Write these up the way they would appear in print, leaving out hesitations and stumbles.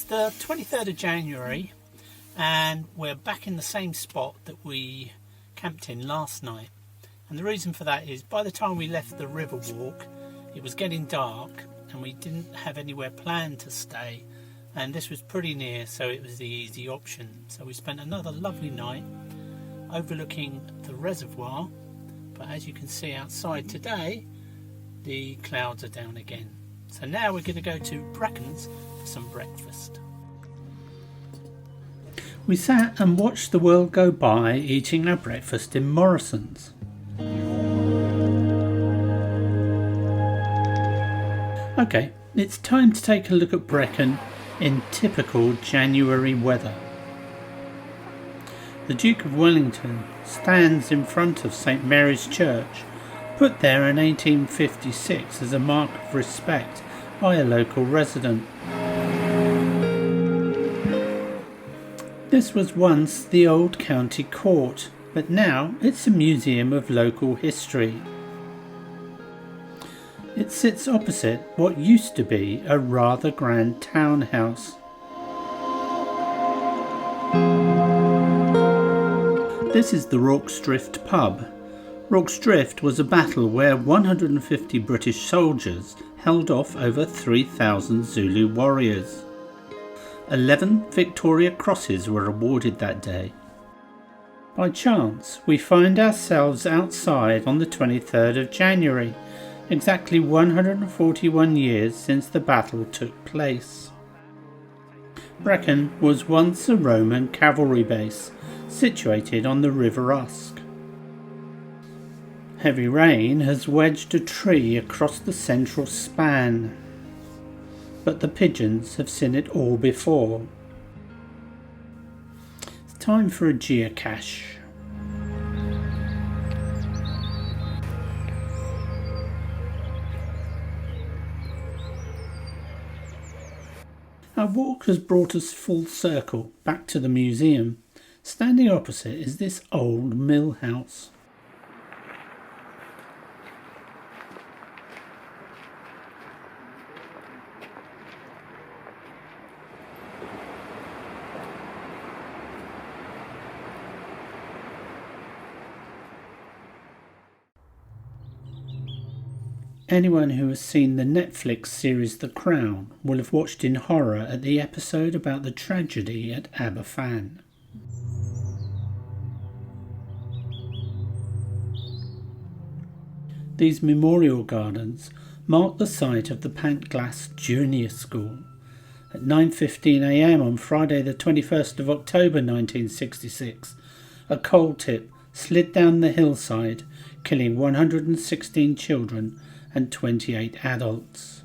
the 23rd of January and we're back in the same spot that we camped in last night. And the reason for that is by the time we left the river walk, it was getting dark and we didn't have anywhere planned to stay. And this was pretty near, so it was the easy option. So we spent another lovely night overlooking the reservoir. But as you can see outside today, the clouds are down again. So now we're going to go to Brecon's for some breakfast. We sat and watched the world go by eating our breakfast in Morrison's. Okay, it's time to take a look at Brecon in typical January weather. The Duke of Wellington stands in front of St Mary's Church, put there in 1856 as a mark of respect by a local resident. This was once the old county court, but now it's a museum of local history. It sits opposite what used to be a rather grand townhouse. This is the Rorke's Drift pub. Rorke's Drift was a battle where 150 British soldiers held off over 3,000 Zulu warriors. 11 Victoria Crosses were awarded that day. By chance, we find ourselves outside on the 23rd of January, exactly 141 years since the battle took place. Brecon was once a Roman cavalry base, situated on the River Usk. Heavy rain has wedged a tree across the central span, but the pigeons have seen it all before. It's time for a geocache. Our walk has brought us full circle back to the museum. Standing opposite is this old mill house. Anyone who has seen the Netflix series The Crown will have watched in horror at the episode about the tragedy at Aberfan. These memorial gardens mark the site of the Pantglas Junior School. At 9:15 a.m. on Friday the 21st of October 1966, a coal tip slid down the hillside, killing 116 children and 28 adults.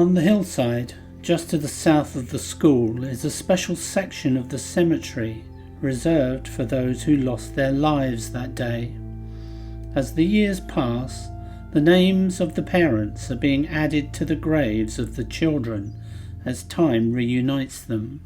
On the hillside, just to the south of the school, is a special section of the cemetery reserved for those who lost their lives that day. As the years pass, the names of the parents are being added to the graves of the children as time reunites them.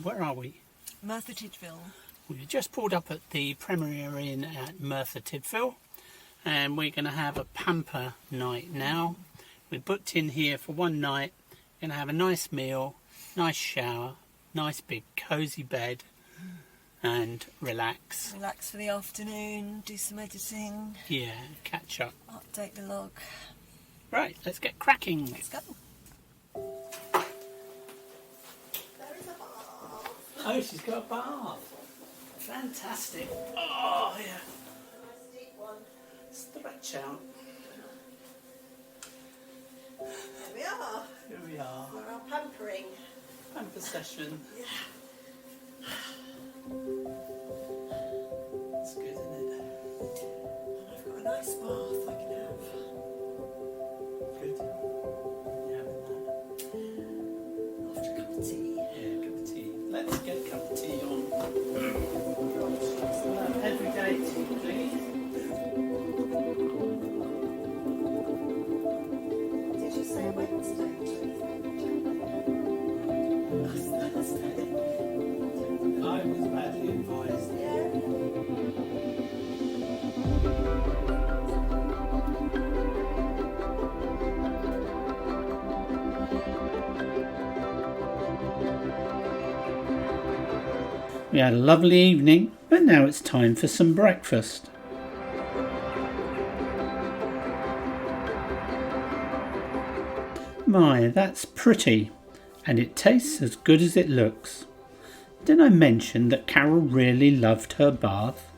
Where are we? Merthyr Tydfil. We've just pulled up at the Premier Inn at Merthyr Tydfil, and we're going to have a pamper night now. We booked in here for one night. Going to have a nice meal, nice shower, nice big cosy bed, and relax. Relax for the afternoon, do some editing. Yeah, catch up. Update the log. Right, let's get cracking. Let's go. Oh, she's got a bath. Fantastic. Oh, yeah. Nice deep one. Stretch out. Here we are. Here we are. For our pampering. Pamper session. Yeah. It's good, isn't it? And I've got a nice bath I can have. Good. You having that? After a cup of tea. Yeah, cup of tea. Let's get a cup of tea on. Everyday tea, please. Did you say Wednesday? That's Thursday. I was badly advised. Yeah. We had a lovely evening, but now it's time for some breakfast. My, that's pretty, and it tastes as good as it looks. Did I mention that Carol really loved her bath?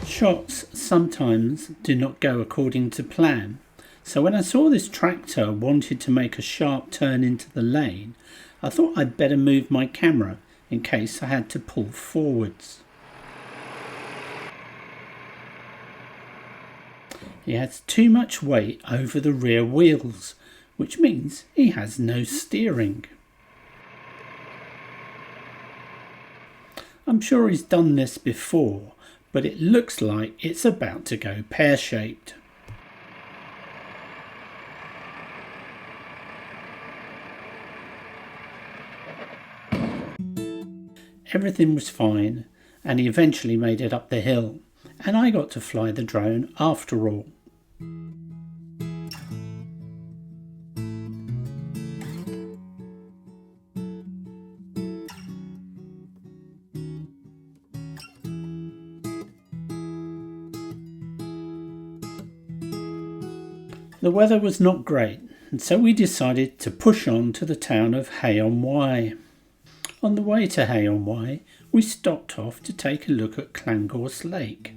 Shots sometimes do not go according to plan, so when I saw this tractor wanted to make a sharp turn into the lane, I thought I'd better move my camera in case I had to pull forwards. He has too much weight over the rear wheels, which means he has no steering. I'm sure he's done this before, but it looks like it's about to go pear-shaped. Everything was fine, and he eventually made it up the hill, and I got to fly the drone after all. The weather was not great, and so we decided to push on to the town of Hay-on-Wye. On the way to Hay-on-Wye, we stopped off to take a look at Llangorse Lake.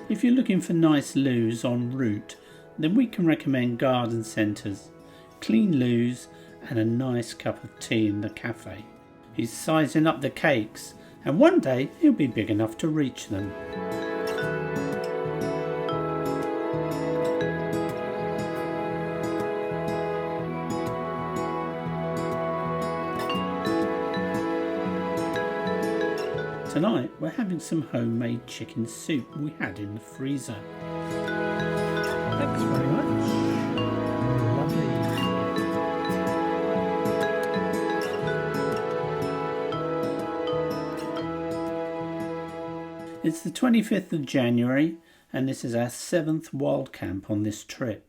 If you're looking for nice loos en route, then we can recommend garden centres, clean loos and a nice cup of tea in the cafe. He's sizing up the cakes, and one day he'll be big enough to reach them. Tonight we're having some homemade chicken soup we had in the freezer. Thanks very much. Lovely. It's the 25th of January and this is our 7th wild camp on this trip.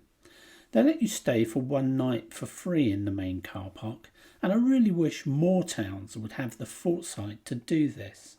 They let you stay for one night for free in the main car park, and I really wish more towns would have the foresight to do this.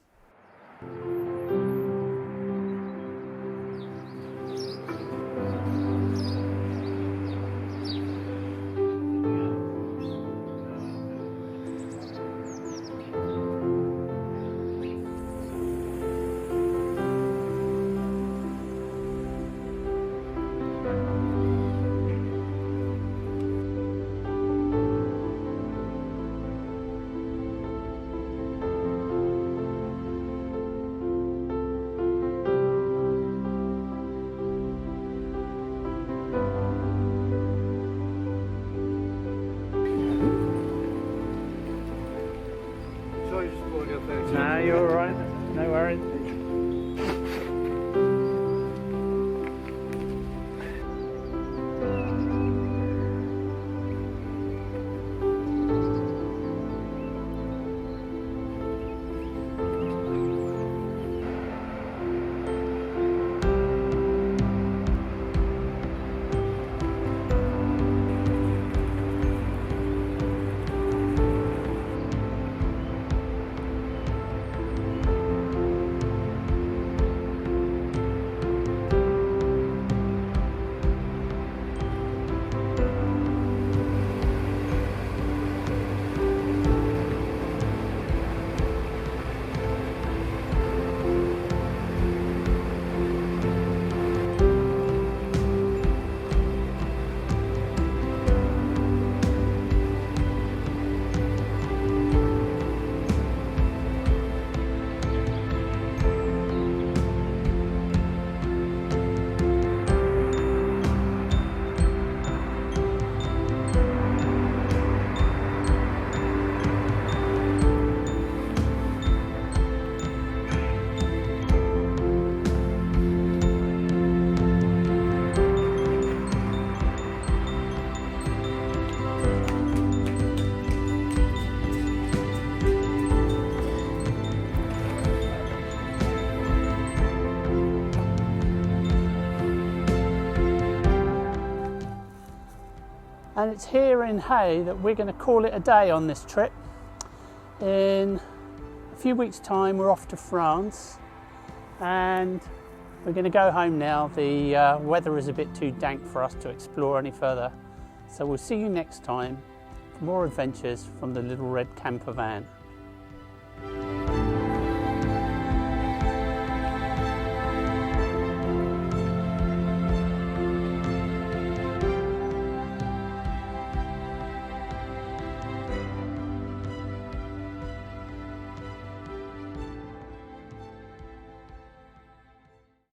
No, you're alright, no worries. And it's here in Hay that we're going to call it a day on this trip. In a few weeks' time we're off to France and we're going to go home now. The weather is a bit too dank for us to explore any further. So we'll see you next time for more adventures from the Little Red Camper Van.